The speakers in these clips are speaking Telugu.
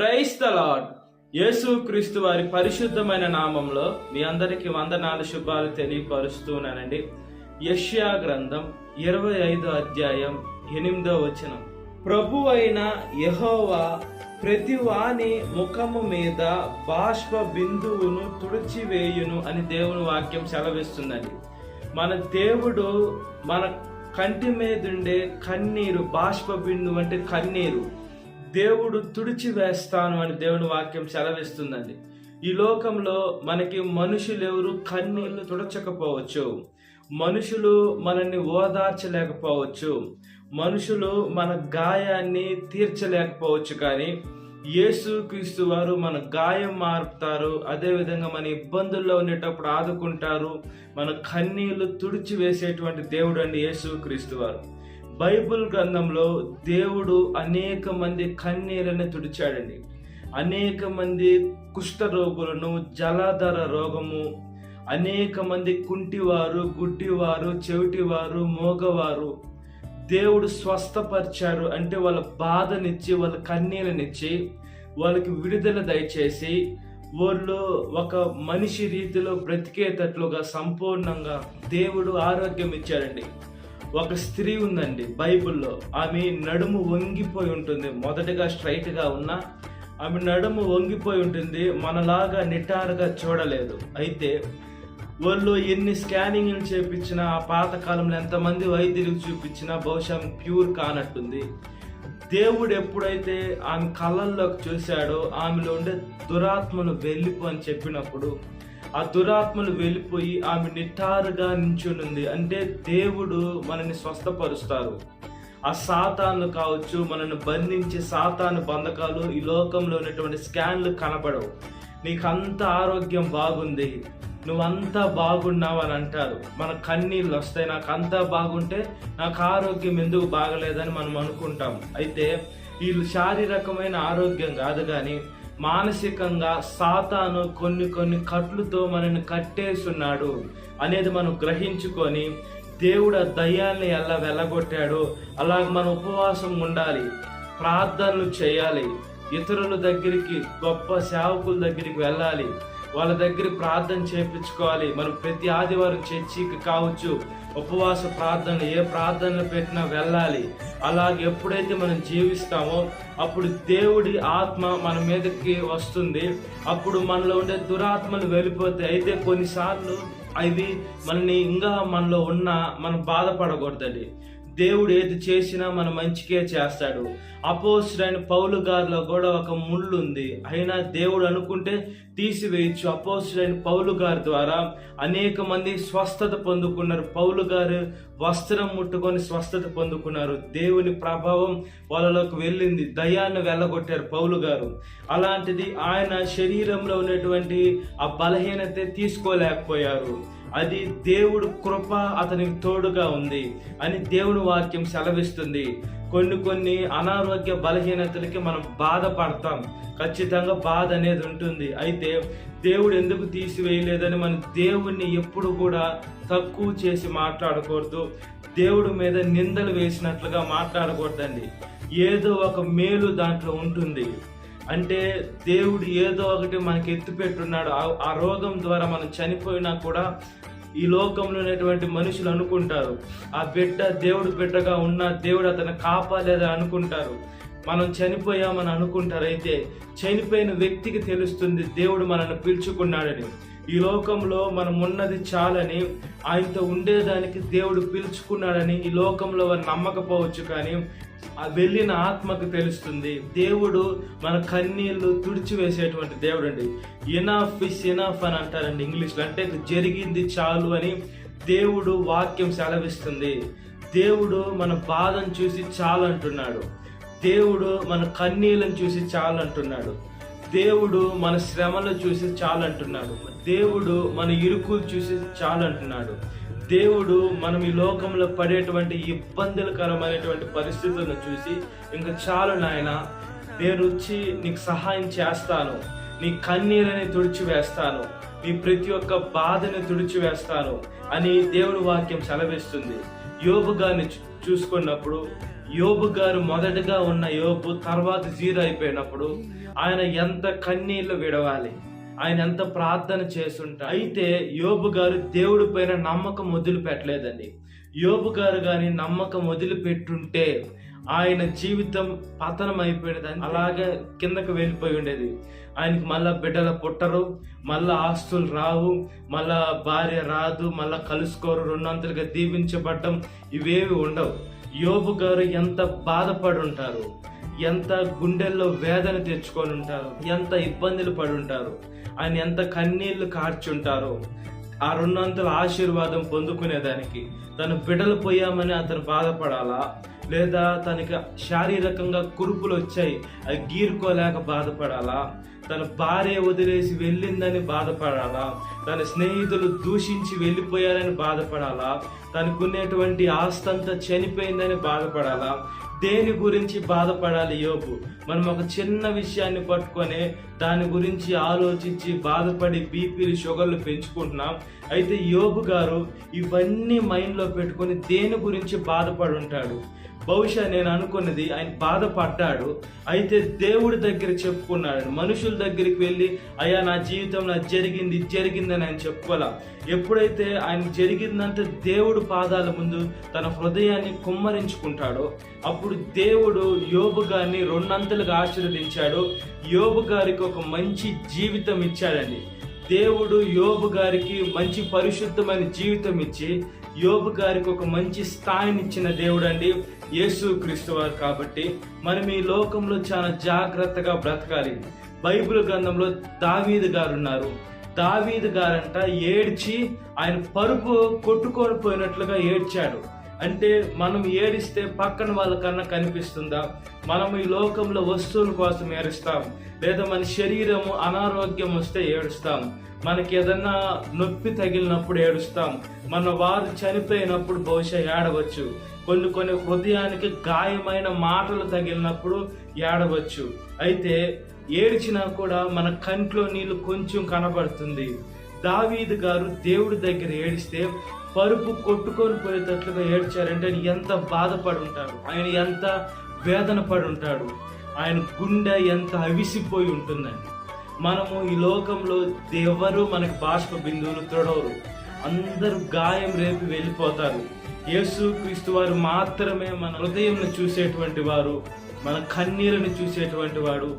Praise the lord. యేసుక్రీస్తు వారి పరిశుద్ధమైన నామంలో మీ అందరికీ వందనాలు, శుభాలు తెలియపరుస్తున్నానండి. యెషయా గ్రంథం 25వ అధ్యాయం 8వ వచనం. ప్రభు అయిన యెహోవా ప్రతి వాని ముఖము మీద బాష్ప బిందువును తుడిచివేయును అని దేవుని వాక్యం సెలవిస్తుందండి. మన దేవుడు మన కంటి మీదుండే కన్నీరు, బాష్ప బిందువు అంటే కన్నీరు, దేవుడు తుడిచివేస్తాను అని దేవుని వాక్యం సెలవిస్తుందండి. ఈ లోకంలో మనకి మనుషులు ఎవరు కన్నీళ్లు తుడచకపోవచ్చు, మనుషులు మనల్ని ఓదార్చలేకపోవచ్చు, మనుషులు మన గాయాన్ని తీర్చలేకపోవచ్చు, కానీ యేసుక్రీస్తు వారు మన గాయం మారుతారు. అదేవిధంగా మన ఇబ్బందుల్లో ఉండేటప్పుడు ఆదుకుంటారు. మన కన్నీళ్లు తుడిచివేసేటువంటి దేవుడు అండి యేసుక్రీస్తు వారు. బైబిల్ గ్రంథంలో దేవుడు అనేక మంది కన్నీళ్ళని తుడిచాడండి. అనేక మంది కుష్ఠరోగులను, జలధర రోగము, అనేక మంది కుంటివారు, గుడ్డివారు, చెవిటివారు, మోగవారు దేవుడు స్వస్థపరిచారు. అంటే వాళ్ళ బాధనిచ్చి, వాళ్ళ కన్నీళ్ళనిచ్చి, వాళ్ళకి విడుదల దయచేసి వాళ్ళు ఒక మనిషి రీతిలో బ్రతికేటట్లుగా సంపూర్ణంగా దేవుడు ఆరోగ్యం ఇచ్చారండి. ఒక స్త్రీ ఉందండి బైబిల్లో, ఆమె నడుము వంగిపోయి ఉంటుంది. మొదటగా స్ట్రైట్గా ఉన్న ఆమె నడుము వంగిపోయి ఉంటుంది, మనలాగా నిటారుగా చూడలేదు. అయితే వాళ్ళు ఎన్ని స్కానింగ్లు చేపించినా, ఆ పాతకాలంలో ఎంతమంది వైద్యులకు చూపించినా బహుశా ప్యూర్ కానట్టుంది. దేవుడు ఎప్పుడైతే ఆమె కళ్ళల్లోకి చూశాడో, ఆమెలో ఉండే దురాత్మను వెళ్ళిపో అని చెప్పినప్పుడు ఆ దురాత్మలు వెళ్ళిపోయి ఆమె నిటారుగా నించునుంది. అంటే దేవుడు మనల్ని స్వస్థపరుస్తారు. ఆ సాతాను కావచ్చు, మనల్ని బంధించే సాతాను బంధకాలు ఈ లోకంలో ఉన్నటువంటి స్కాన్లు కనబడవు. నీకు అంత ఆరోగ్యం బాగుంది, నువ్వంతా బాగున్నావు అని అంటారు. మన కన్నీళ్ళు వస్తాయి, నాకు అంతా బాగుంటే నాకు ఆరోగ్యం ఎందుకు బాగలేదని మనం అనుకుంటాం. అయితే ఈ శారీరకమైన ఆరోగ్యం కాదు, కానీ మానసికంగా సాతాను కొన్ని కట్లతో మనల్ని కట్టేస్తున్నాడు అనేది మనం గ్రహించుకొని దేవుడు ఆ దయ్యాల్ని ఎలా వెళ్ళగొట్టాడో అలాగ మనం ఉపవాసం ఉండాలి, ప్రార్థనలు చేయాలి, ఇతరుల దగ్గరికి, గొప్ప సేవకుల దగ్గరికి వెళ్ళాలి, వాళ్ళ దగ్గర ప్రార్థన చేయించుకోవాలి. మనం ప్రతి ఆదివారం చర్చికి కావచ్చు, ఉపవాస ప్రార్థనలు ఏ ప్రార్థనలు పెట్టినా వెళ్ళాలి. అలాగే ఎప్పుడైతే మనం జీవిస్తామో అప్పుడు దేవుడి ఆత్మ మన మీదకి వస్తుంది. అప్పుడు మనలో ఉండే దురాత్మలు వెళ్ళిపోతాయి. అయితే కొన్నిసార్లు అవి మనని ఇంకా మనలో ఉన్నా మనం బాధపడకూడదండి. దేవుడు ఏది చేసినా మన మంచికే చేస్తాడు. అపోస్తలుడైన పౌలు గారిలో కూడా ఒక ముళ్ళు ఉంది, అయినా దేవుడు అనుకుంటే తీసివేయచ్చు. అపోస్తలుడైన పౌలు గారి ద్వారా అనేక మంది స్వస్థత పొందుకున్నారు. పౌలు గారు వస్త్రం ముట్టుకొని స్వస్థత పొందుకున్నారు. దేవుని ప్రభావం వాళ్ళలోకి వెళ్ళింది, దయ్యాన్ని వెళ్ళగొట్టారు పౌలు గారు. అలాంటిది ఆయన శరీరంలో ఉన్నటువంటి ఆ బలహీనత తీసుకోలేకపోయారు. అది దేవుడు కృప అతనికి తోడుగా ఉంది అని దేవుని వాక్యం సెలవిస్తుంది. కొన్ని అనారోగ్య బలహీనతలకి మనం బాధపడతాం, ఖచ్చితంగా బాధ అనేది ఉంటుంది. అయితే దేవుడు ఎందుకు తీసివేయలేదని మనం దేవుణ్ణి ఎప్పుడు కూడా తక్కువ చేసి మాట్లాడకూడదు. దేవుడి మీద నిందలు వేసినట్లుగా మాట్లాడకూడదండి. ఏదో ఒక మేలు దాంట్లో ఉంటుంది. అంటే దేవుడు ఏదో ఒకటి మనకి ఎత్తిపెట్టున్నాడు. ఆ రోగం ద్వారా మనం చనిపోయినా కూడా ఈ లోకంలో ఉన్నటువంటి మనుషులు అనుకుంటారు, ఆ బిడ్డ దేవుడు బిడ్డగా ఉన్నా దేవుడు అతను కాపాడలేదని అనుకుంటారు. మనం చనిపోయామని అనుకుంటారు. అయితే చనిపోయిన వ్యక్తికి తెలుస్తుంది దేవుడు మనల్ని పిలుచుకున్నాడని. ఈ లోకంలో మనం ఉన్నది చాలని, ఆయనతో ఉండేదానికి దేవుడు పిలుచుకున్నాడని ఈ లోకంలో వారు నమ్మకపోవచ్చు, కానీ ఆ వెళ్ళిన ఆత్మకు తెలుస్తుంది. దేవుడు మన కన్నీళ్లు తుడిచివేసేటువంటి దేవుడు అండి. ఇనఫ్ ఇస్ ఇనఫ్ అని అంటారండి ఇంగ్లీష్లో, అంటే జరిగింది చాలు అని దేవుడు వాక్యం సెలవిస్తుంది. దేవుడు మన బాధను చూసి చాలు అంటున్నాడు. దేవుడు మన కన్నీళ్ళను చూసి చాలు అంటున్నాడు. దేవుడు మన శ్రమలు చూసి చాలు అంటున్నాడు. దేవుడు మన ఇరుకులు చూసి చాలు అంటున్నాడు. దేవుడు మనం ఈ లోకంలో పడేటువంటి ఇబ్బందులకరమైనటువంటి పరిస్థితులను చూసి ఇంకా చాలు నాయన, నేను వచ్చి నీకు సహాయం చేస్తాను, నీ కన్నీరని తుడిచివేస్తాను, నీ ప్రతి ఒక్క బాధని తుడిచివేస్తాను అని దేవుడి వాక్యం సెలవిస్తుంది. యోబు గారిని చూసుకున్నప్పుడు యోబు గారు మొదటగా ఉన్న యోబు తర్వాత 0 అయిపోయినప్పుడు ఆయన ఎంత కన్నీళ్లు విడవాలి, ఆయన ఎంత ప్రార్థన చేస్తుంటా. అయితే యోబు గారు దేవుడి పైన నమ్మకం వదిలిపెట్టలేదండి. యోబు గారు కానీ నమ్మకం వదిలిపెట్టుంటే ఆయన జీవితం పతనం అయిపోయినదని, అలాగే కిందకు వెళ్ళిపోయి ఉండేది. ఆయనకి మళ్ళా బిడ్డలు పుట్టరు, మళ్ళా ఆస్తులు రావు, మళ్ళా భార్య రాదు, మళ్ళా కలుసుకోరు, 2 దీవించబడ్డం ఇవేవి ఉండవు. యోబు గారు ఎంత బాధపడి ఉంటారు, ఎంత గుండెల్లో వేదన తెచ్చుకొని ఉంటారు, ఎంత ఇబ్బందులు పడి ఉంటారు, ఆయన ఎంత కన్నీళ్లు కార్చుంటారు. ఆ 2 ఆశీర్వాదం పొందుకునేదానికి తను బిడ్డలు పోయామని అతను బాధపడాలా, లేదా తనకి శారీరకంగా కురుపులు వచ్చాయి అది గీరుకోలేక బాధపడాలా, తన భార్య వదిలేసి వెళ్ళిందని బాధపడాలా, తన స్నేహితులు దూషించి వెళ్ళిపోయారని బాధపడాలా, తనకున్నటువంటి ఆస్తంతా చనిపోయిందని బాధపడాలా, దేని గురించి బాధపడాలి యోబు? మనం ఒక చిన్న విషయాన్ని పట్టుకొని దాని గురించి ఆలోచించి బాధపడి బీపీలు షుగర్లు పెంచుకుంటున్నాం. అయితే యోబు గారు ఇవన్నీ మైండ్లో పెట్టుకొని దేని గురించి బాధపడి ఉంటాడు? బహుశా నేను అనుకున్నది, ఆయన బాధపడ్డాడు, అయితే దేవుడి దగ్గర చెప్పుకున్నాడు. మనుషుల దగ్గరికి వెళ్ళి అయ్యా నా జీవితంలో జరిగింది ఇది జరిగిందని ఆయన చెప్పుకోలే. ఎప్పుడైతే ఆయన జరిగిందంటే దేవుడు పాదాల ముందు తన హృదయాన్ని కుమ్మరించుకుంటాడో అప్పుడు దేవుడు యోబు గారిని 2 ఆశీర్వదించాడు. యోబు గారికి ఒక మంచి జీవితం ఇచ్చాడండి. దేవుడు యోబు గారికి మంచి పరిశుద్ధమైన జీవితం ఇచ్చి యోబు గారికి ఒక మంచి స్థాయిని ఇచ్చిన దేవుడు అండి యేసు క్రీస్తు వారు. కాబట్టి మనం ఈ లోకంలో చాలా జాగ్రత్తగా బ్రతకాలి. బైబిల్ గ్రంథంలో దావీదు గారు ఉన్నారు. దావీదు గారంట ఏడ్చి ఆయన పరుపు కొట్టుకొని పోయినట్లుగా ఏడ్చాడు. అంటే మనం ఏడిస్తే పక్కన వాళ్ళకన్నా కనిపిస్తుందా? మనం ఈ లోకంలో వస్తువుల కోసం ఏడుస్తాం, లేదా మన శరీరము అనారోగ్యం వస్తే ఏడుస్తాం, మనకి ఏదన్నా నొప్పి తగిలినప్పుడు ఏడుస్తాం, మన వారు చనిపోయినప్పుడు బహుశా ఏడవచ్చు, కొన్ని హృదయానికి గాయమైన మాటలు తగిలినప్పుడు ఏడవచ్చు. అయితే ఏడ్చినా కూడా మన కంట్లో నీళ్లు కొంచెం కనబడుతుంది. దావీదు గారు దేవుడి దగ్గర ఏడిస్తే పరుపు కొట్టుకొని పోయేటట్లుగా ఏడ్చారంటే ఆయన ఎంత బాధపడి ఉంటాడు, ఆయన ఎంత వేదన పడి ఉంటాడు, ఆయన గుండె ఎంత అవిసిపోయి ఉంటుందండి. మనము ఈ లోకంలో ఎవరు మనకి బాష్ప బిందువులు తొడవరు, అందరూ గాయం రేపి వెళ్ళిపోతారు. యేసు క్రీస్తు వారు మాత్రమే మన హృదయంను చూసేటువంటి వారు, మన కన్నీరుని చూసేటువంటి వాడు.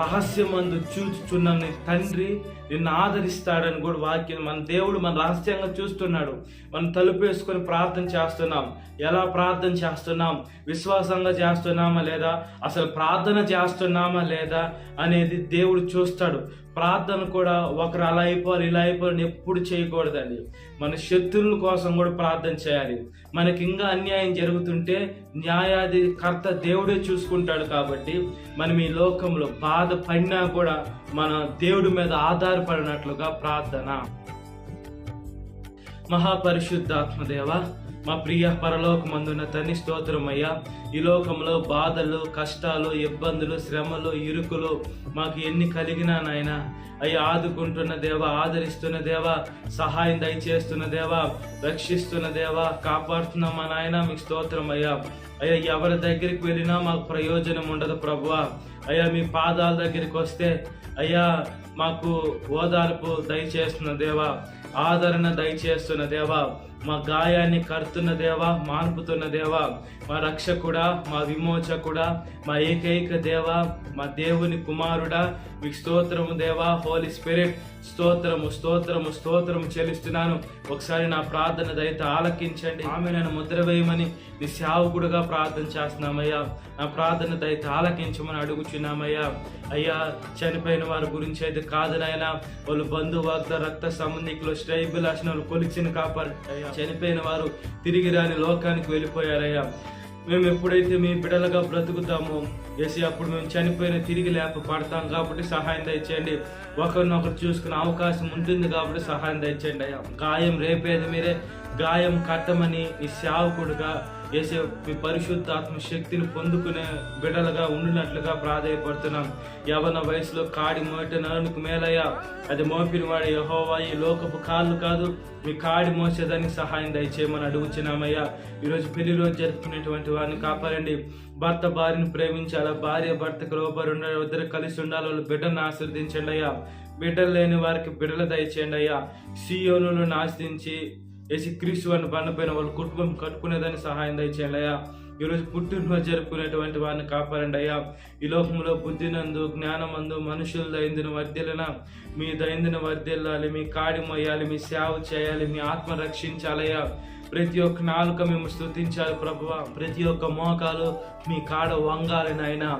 రహస్యమందు చూచుచున్న తండ్రి నిన్ను ఆదరిస్తాడని కూడా వాక్యం. మన దేవుడు మన రహస్యంగా చూస్తున్నాడు. మనం తలుపేసుకొని ప్రార్థన చేస్తున్నాం. ఎలా ప్రార్థన చేస్తున్నాం? విశ్వాసంగా చేస్తున్నామా లేదా, అసలు ప్రార్థన చేస్తున్నామా లేదా అనేది దేవుడు చూస్తాడు. ప్రార్థన కూడా ఒకరు అలా అయిపోవాలి ఇలా అయిపోవాలని ఎప్పుడు చేయకూడదండి. మన శత్రువుల కోసం కూడా ప్రార్థన చేయాలి. మనకి ఇంకా అన్యాయం జరుగుతుంటే న్యాయాధికర్త దేవుడే చూసుకుంటాడు. కాబట్టి మనం ఈ లోకంలో బాధపడినా కూడా మన దేవుడి మీద ఆధారపడినట్లుగా ప్రార్థన. మహాపరిశుద్ధాత్మదేవ, మా ప్రియ పరలోకమందున్న తండ్రి స్తోత్రమయ్యా. ఈ లోకంలో బాధలు, కష్టాలు, ఇబ్బందులు, శ్రమలు, ఇరుకులు మాకు ఎన్ని కలిగినా నాయన అయ్యా ఆదుకుంటున్న దేవ, ఆదరిస్తున్న దేవ, సహాయం దయచేస్తున్న దేవ, రక్షిస్తున్న దేవ, కాపాడుతున్న మా నాయన మీకు స్తోత్రం అయ్యా. అయ్యా ఎవరి దగ్గరికి వెళ్ళినా మాకు ప్రయోజనం ఉండదు ప్రభువా. అయ్యా మీ పాదాల దగ్గరికి వస్తే అయ్యా మాకు ఓదార్పు దయచేస్తున్న దేవా, ఆదరణ దయచేస్తున్న దేవా, మా గాయాన్ని కడుతున్న దేవా, మాన్పుతున్న దేవా, మా రక్షకుడా, మా విమోచకుడా, మా ఏకైక దేవా, మా దేవుని కుమారుడా మీకు స్తోత్రము దేవా. హోలీ స్పిరిట్ స్తోత్రము స్తోత్రము స్తోత్రము చెల్లిస్తున్నాను. ఒకసారి నా ప్రార్థన దయతో ఆలకించండి. ఆమె నన్ను ముద్ర వేయమని నీ సేవకుడుగా ప్రార్థన చేస్తున్నామయ్యా. నా ప్రార్థన దయతో ఆలకించమని అడుగుచున్నామయ్యా. అయ్యా చనిపోయిన వారి గురించి అయితే కాదు నాయనా, వాళ్ళు బంధువర్గ రక్త సంబంధికులు శ్రేయభిలాషణలు కొలిచిన కాపాడు. చనిపోయిన వారు తిరిగి రాని లోకానికి వెళ్ళిపోయారయ్యా. మేము ఎప్పుడైతే మీ బిడ్డలుగా బ్రతుకుతామో వేసి అప్పుడు మేము చనిపోయిన తిరిగి పడతాం. కాబట్టి సహాయం దయచేయండి. ఒకరినొకరు చూసుకునే అవకాశం ఉంటుంది కాబట్టి సహాయం దయచేయండి అయ్యా. గాయం రేపేది మీరే, గాయం కట్టమని ఈ సేవకుడుగా యేసు మీ పరిశుద్ధాత్మ శక్తిని పొందుకునే బిడ్డలుగా ఉండినట్లుగా ప్రాధేయపడుతున్నాం. యవన వయసులో కాడి మోట నరునికి మేలయ్యా, అది మోపిన వాడు యెహోవా, ఈ లోకపు కాళ్ళు కాదు, మీ కాడి మోసేదానికి సహాయం దయచేయమని అడుగుచున్నామయ్యా. ఈరోజు పెళ్లి రోజు జరుపుకునేటువంటి వారిని కాపాడండి. భర్త భార్యను ప్రేమించాలా, భార్య భర్తకు లోబడి ఉండాలి, ఇద్దరు కలిసి ఉండాలి. వాళ్ళు బిడ్డను ఆశీర్వదించండి అయ్యా. బిడ్డలు లేని వారికి బిడ్డలు దయచేయండి అయ్యా. సీయోనులను ఆశ్రయించి యేసుక్రీస్తు వారిని బండపైన వాళ్ళ కుటుంబం కట్టుకునేదాన్ని సహాయం దయచేయండి అయ్యా. ఈరోజు పుట్టినరోజు జరుపుకునేటువంటి వారిని కాపాడండి అయ్యా. ఈ లోకంలో బుద్ధినందు జ్ఞానమందు మనుషుల దైందిన వర్ధిల్లిన మీ దైందిన వర్ధిల్లాలి, మీ కాడి మొయ్యాలి, మీ సేవ చేయాలి, మీ ఆత్మ రక్షించాలయ్యా. ప్రతి ఒక్క నాలుక మేము స్తుతించాలి ప్రభువా. ప్రతి ఒక్క మోకాలు మీ కాడ వంగాలి నాయనా.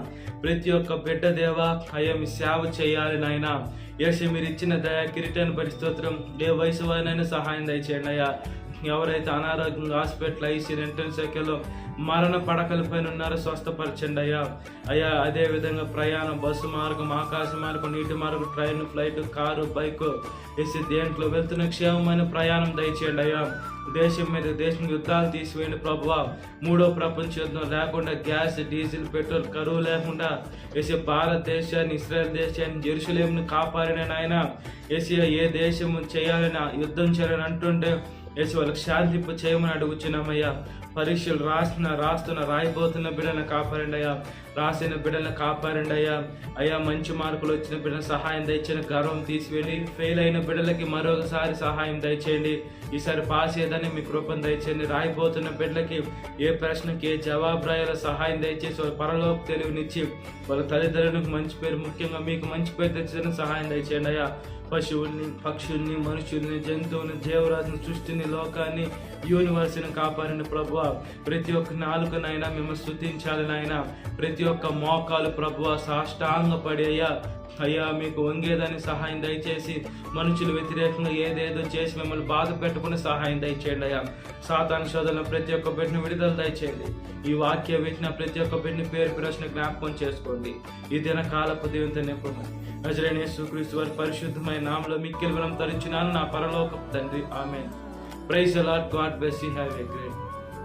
ప్రతి ఒక్క బిడ్డ దేవా అయ్యా మీ సేవ చేయాలి నాయనా. యేసు మీరు ఇచ్చిన దయా కిరీటాన్ని బట్టి స్తోత్రం. ఏ వయసు వారినైనా సహాయం దయచేయండి అయ్యా. ఎవరైతే అనారోగ్యంగా హాస్పిటల్ ఐసీ రెంటల్ సైకిల్లో మరణ పడకల పైన ఉన్నారో స్వస్థపరచండి అయ్యా. అయ్యా అదే విధంగా ప్రయాణం, బస్సు మార్గం, ఆకాశ మార్గం, నీటి మార్గం, ట్రైన్, ఫ్లైట్, కారు, బైకు వేసి దేంట్లో వెళ్తున్న క్షేమమైన ప్రయాణం దయచేయండి అయ్యా. దేశం మీద దేశం యుద్ధాలు తీసివేయండి ప్రభువా. మూడో ప్రపంచ యుద్ధం లేకుండా, గ్యాస్, డీజిల్, పెట్రోల్ కరువు లేకుండా వేసే భారతదేశాన్ని, ఇస్రాయల్ దేశాన్ని, జెరూసలేంను కాపాడిన నాయన. ఏసియా ఏ దేశం చేయాలని యుద్ధం చేయాలని అంటుంటే వేసి వాళ్ళకి శాంతింపు చేయమని అడుగుచున్నామయ్యా. పరీక్షలు రాస్తున్న రాయిపోతున్న బిడ్డలను కాపాడండి అయ్యా. రాసిన బిడ్డలను కాపాడండి అయ్యా. అయ్యా మంచి మార్కులు వచ్చిన బిడ్డల సహాయం దయచేయండి. గర్వం తీసివేయండి. ఫెయిల్ అయిన బిడ్డలకి మరొకసారి సహాయం దయచేయండి. ఈసారి పాస్ అయ్యేదని మీ కృపను దయచేయండి. రాయిపోతున్న బిడ్డలకి ఏ ప్రశ్నకి ఏ జవాబు రాయాలో సహాయం దయచేసి వాళ్ళ పరలోక తెలివినిచ్చి వాళ్ళ తల్లిదండ్రులకు మంచి పేరు, ముఖ్యంగా మీకు మంచి పేరు తెచ్చడానికి సహాయం దయచేయండి అయ్యా. పశువుల్ని, పక్షుల్ని, మనుషుల్ని, జంతువుని, జీవరాశిని, సృష్టిని, లోకాన్ని, యూనివర్స్ని కాపాడిన ప్రభువా. ప్రతి ఒక్క నాలుకనైనా మేము స్తుతించాలి నాయన. ప్రతి ఒక్క మోకాలు ప్రభువా సాష్టాంగపడి అయ్యా మీకు వంగేదాన్ని సహాయం దయచేసి, మనుషులు వ్యతిరేకంగా ఏదేదో చేసి మిమ్మల్ని బాధ పెట్టుకుని సహాయం దయచేయండి అయ్యా. సాతాను శోధనలో ప్రతి ఒక్క బిడ్డను విడుదల దయచేయండి. ఈ వాక్య వింటున్న ప్రతి ఒక్క బిడ్డని పేరు ప్రశ్న జ్ఞాపకం చేసుకోండి. ఈ దిన కాలపు దేవునితో నింపండి. నజరేయుడైన యేసుక్రీస్తు వారి పరిశుద్ధమైన నామములో మిక్కిలి వినయం తరించున్నాను నా పరలోకపు తండ్రి. Amen. Praise the lord. God bless you. Have a great